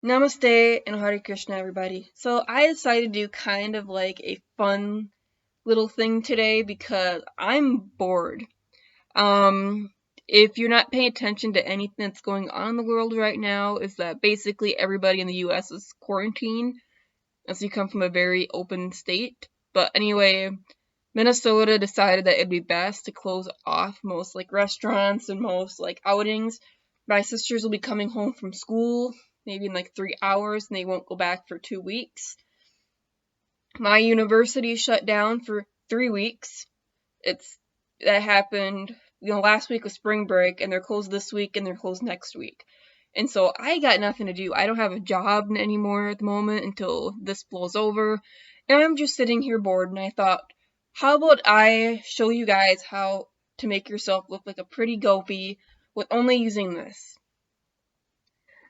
Namaste and Hare Krishna, everybody. So I decided to do kind of like a fun little thing today because I'm bored. Um, if you're not paying attention to anything that's going on in the world right now, is that basically everybody in the U.S. is quarantined, as you come from a very open state. But anyway, Minnesota decided that it'd be best to close off most like restaurants and most like outings. My sisters will be coming home from school maybe in like 3 hours and they won't go back for 2 weeks. My university shut down for 3 weeks. It's that happened, last week was spring break and they're closed this week and they're closed next week. And so I got nothing to do. I don't have a job anymore at the moment until this blows over. And I'm just sitting here bored and I thought, how about I show you guys how to make yourself look like a pretty Gopi with only using this.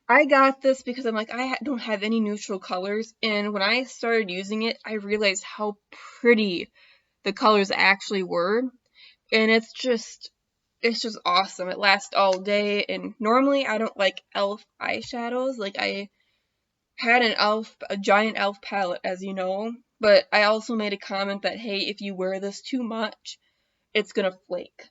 I got this because I'm like, don't have any neutral colors. And when I started using it, I realized how pretty the colors actually were. And it's just awesome. It lasts all day. And normally I don't like elf eyeshadows. Like I had a giant elf palette, as you know. But I also made a comment that, hey, if you wear this too much, it's gonna flake.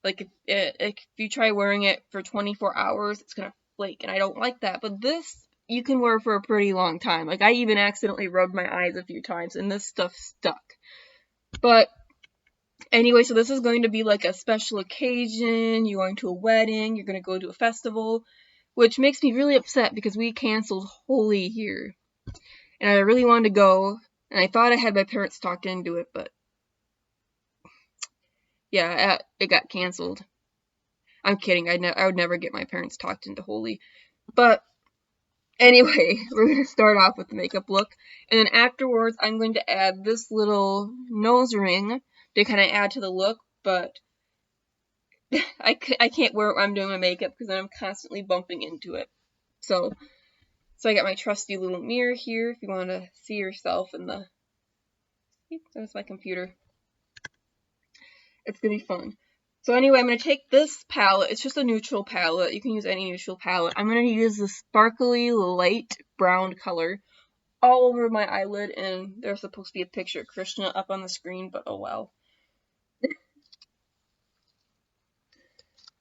Like if you try wearing it for 24 hours, it's gonna flake, and I don't like that. But this you can wear for a pretty long time. Like I even accidentally rubbed my eyes a few times, and this stuff stuck. But anyway, so this is going to be like a special occasion. You're going to a wedding. You're gonna go to a festival, which makes me really upset because we canceled Holy here, and I really wanted to go. And I thought I had my parents talked into it, but yeah, it got canceled. I'm kidding. I would never get my parents talked into Holy. But anyway, we're going to start off with the makeup look. And then afterwards, I'm going to add this little nose ring to kind of add to the look. But I can't wear it when I'm doing my makeup because I'm constantly bumping into it. So I got my trusty little mirror here if you want to see yourself in the... There's my computer. It's going to be fun. So anyway, I'm going to take this palette. It's just a neutral palette. You can use any neutral palette. I'm going to use this sparkly light brown color all over my eyelid, and there's supposed to be a picture of Krishna up on the screen, but oh well.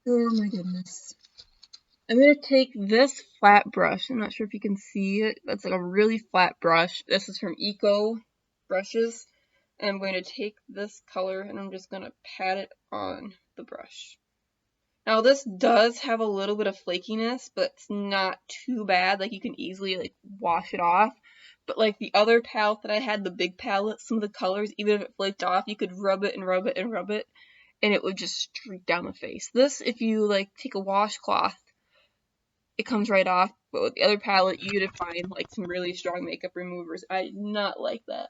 Oh my goodness. I'm going to take this flat brush. I'm not sure if you can see it. That's like a really flat brush. This is from Eco Brushes. And I'm going to take this color and I'm just going to pat it on the brush. Now this does have a little bit of flakiness, but it's not too bad. Like you can easily like wash it off. But like the other palette that I had, the big palette, some of the colors, even if it flaked off, you could rub it and rub it and rub it, and it would just streak down the face. This, if you like take a washcloth, it comes right off. But with the other palette, you would find like some really strong makeup removers. I did not like that.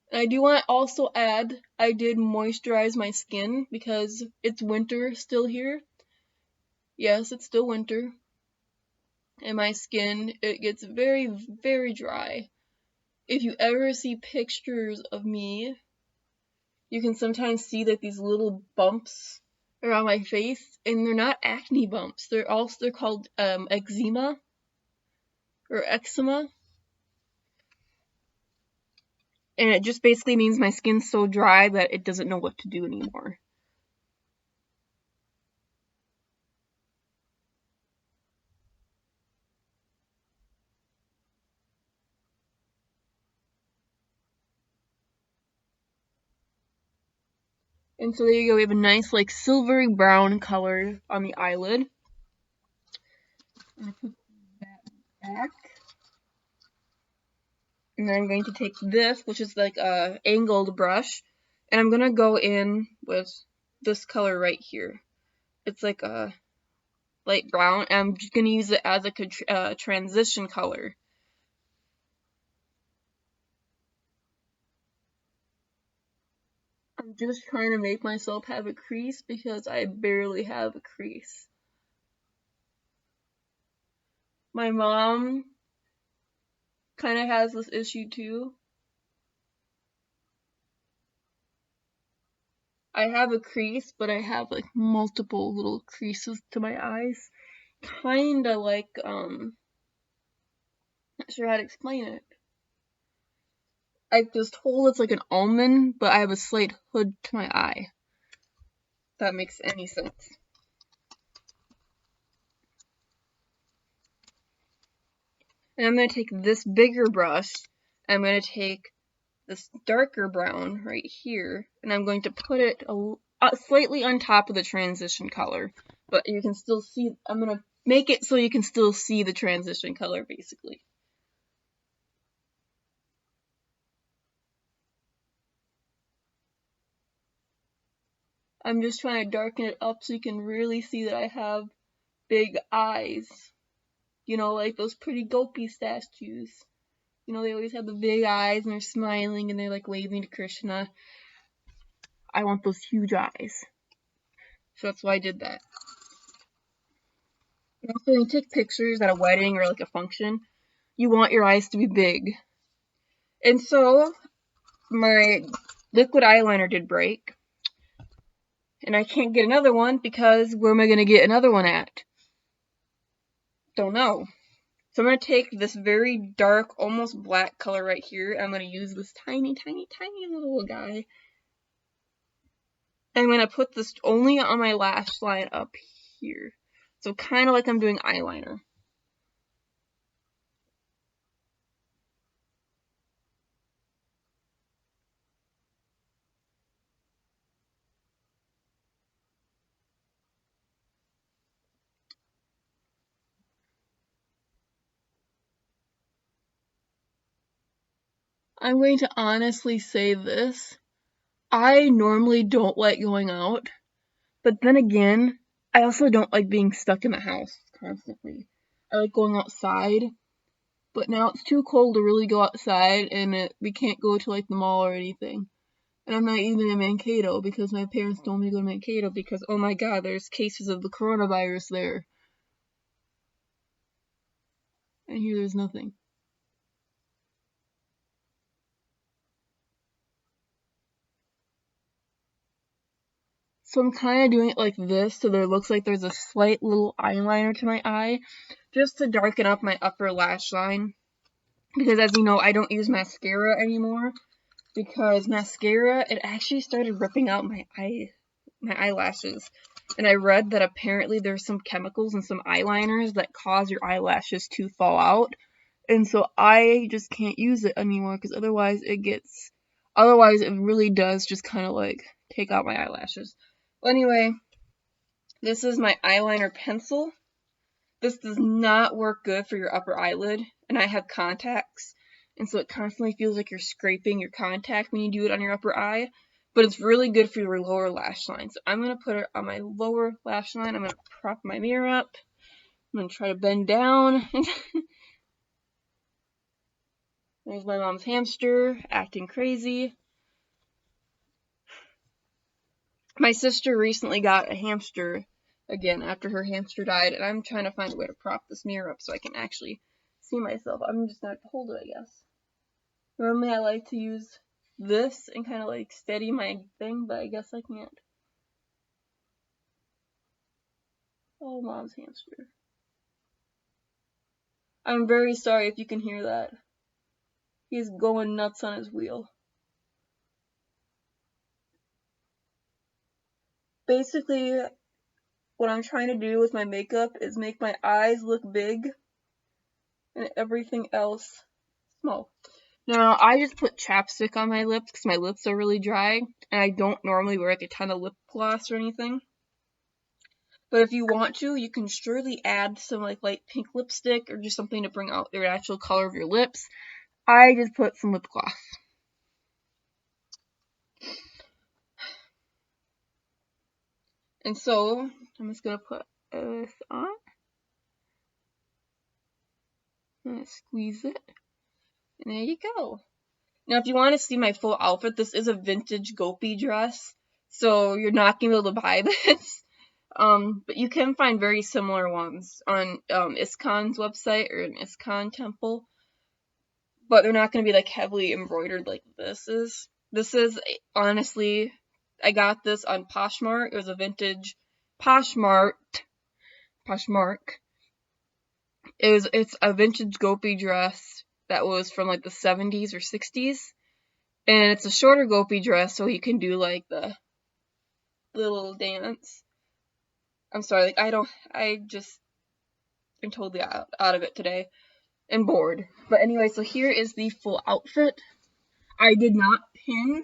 And I do want to also add, I did moisturize my skin because it's winter still here. Yes, it's still winter. And my skin, it gets very, very dry. If you ever see pictures of me, you can sometimes see that these little bumps around my face, and they're not acne bumps. They're called eczema or eczema, and it just basically means my skin's so dry that it doesn't know what to do anymore. And so there you go. We have a nice like silvery brown color on the eyelid. I'm gonna put that back. And then I'm going to take this, which is like a angled brush, and I'm gonna go in with this color right here. It's like a light brown, and I'm just gonna use it as a transition color. I'm just trying to make myself have a crease because I barely have a crease. My mom kind of has this issue too. I have a crease, but I have like multiple little creases to my eyes. kinda like, not sure how to explain it. I was told it's like an almond, but I have a slight hood to my eye. If that makes any sense. And I'm going to take this bigger brush, and I'm going to take this darker brown right here, and I'm going to put it slightly on top of the transition color. But you can still see, I'm going to make it so you can still see the transition color, basically. I'm just trying to darken it up so you can really see that I have big eyes. You know, like those pretty Gopi statues. You know, they always have the big eyes and they're smiling and they're like waving to Krishna. I want those huge eyes. So that's why I did that. And also, when you take pictures at a wedding or like a function, you want your eyes to be big. And so, my liquid eyeliner did break. And I can't get another one because where am I going to get another one at? Don't know. So I'm going to take this very dark, almost black color right here. And I'm going to use this tiny, tiny, tiny little guy. And I'm going to put this only on my lash line up here. So kind of like I'm doing eyeliner. I'm going to honestly say this. I normally don't like going out, but then again, I also don't like being stuck in the house constantly. I like going outside, but now it's too cold to really go outside, and we can't go to like the mall or anything. And I'm not even in Mankato because my parents told me to go to Mankato because, oh my god, there's cases of the coronavirus there. And here there's nothing. So I'm kind of doing it like this so there looks like there's a slight little eyeliner to my eye just to darken up my upper lash line. Because as you know, I don't use mascara anymore because mascara, it actually started ripping out my eyelashes. And I read that apparently there's some chemicals in some eyeliners that cause your eyelashes to fall out. And so I just can't use it anymore because otherwise it really does just kind of like take out my eyelashes. Well, anyway, this is my eyeliner pencil. This does not work good for your upper eyelid, and I have contacts, and so it constantly feels like you're scraping your contact when you do it on your upper eye, but it's really good for your lower lash line. So I'm going to put it on my lower lash line. I'm going to prop my mirror up. I'm going to try to bend down. There's my mom's hamster acting crazy. My sister recently got a hamster again after her hamster died, and I'm trying to find a way to prop this mirror up so I can actually see myself. I'm just gonna have to hold it, I guess. Normally I like to use this and kind of like steady my thing, but I guess I can't. Oh, mom's hamster. I'm very sorry if you can hear that. He's going nuts on his wheel. Basically, what I'm trying to do with my makeup is make my eyes look big and everything else small. Now, I just put chapstick on my lips because my lips are really dry, and I don't normally wear like a ton of lip gloss or anything. But if you want to, you can surely add some like light pink lipstick or just something to bring out the actual color of your lips. I just put some lip gloss. And so, I'm just going to put this on. I'm going to squeeze it. And there you go. Now, if you want to see my full outfit, this is a vintage Gopi dress. So, you're not going to be able to buy this. But you can find very similar ones on ISKCON's website or an ISKCON temple. But they're not going to be like heavily embroidered like this is. This is, honestly, I got this on Poshmark. It was a vintage Poshmark. It's a vintage Gopi dress that was from like the 70s or 60s, and it's a shorter Gopi dress, so you can do like the little dance. I'm sorry, like I just am totally out of it today and bored. But anyway, so here is the full outfit. I did not pin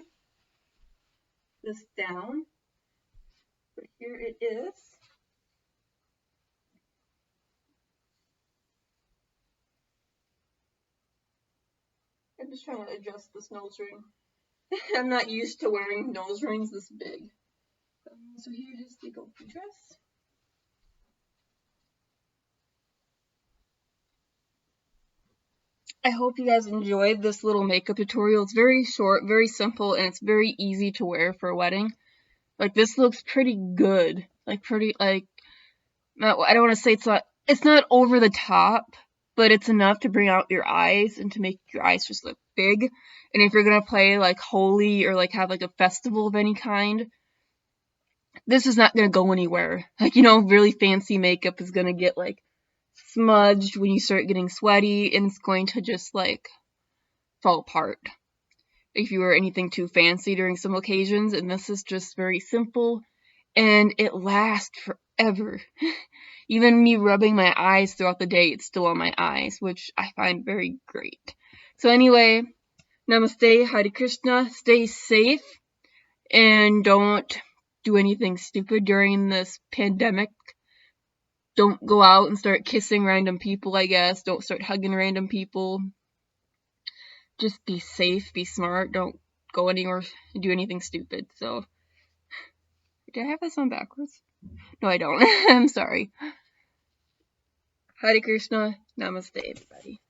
this down, but here it is. I'm just trying to adjust this nose ring. I'm not used to wearing nose rings this big. So here is the Gopi dress. I hope you guys enjoyed this little makeup tutorial. It's very short, very simple, and it's very easy to wear for a wedding. Like, this looks pretty good. Like, I don't want to say it's not over the top, but it's enough to bring out your eyes and to make your eyes just look big. And if you're gonna play like holy or like have like a festival of any kind, this is not gonna go anywhere. Like, really fancy makeup is gonna get like smudged when you start getting sweaty, and it's going to just like fall apart if you wear anything too fancy during some occasions. And this is just very simple, and it lasts forever. Even me rubbing my eyes throughout the day, it's still on my eyes, which I find very great. So anyway, namaste, Hare Krishna, stay safe, and don't do anything stupid during this pandemic. Don't go out and start kissing random people, I guess. Don't start hugging random people. Just be safe, be smart, don't go anywhere and do anything stupid. So, did I have this on backwards? No, I don't. I'm sorry. Hare Krishna, namaste, everybody.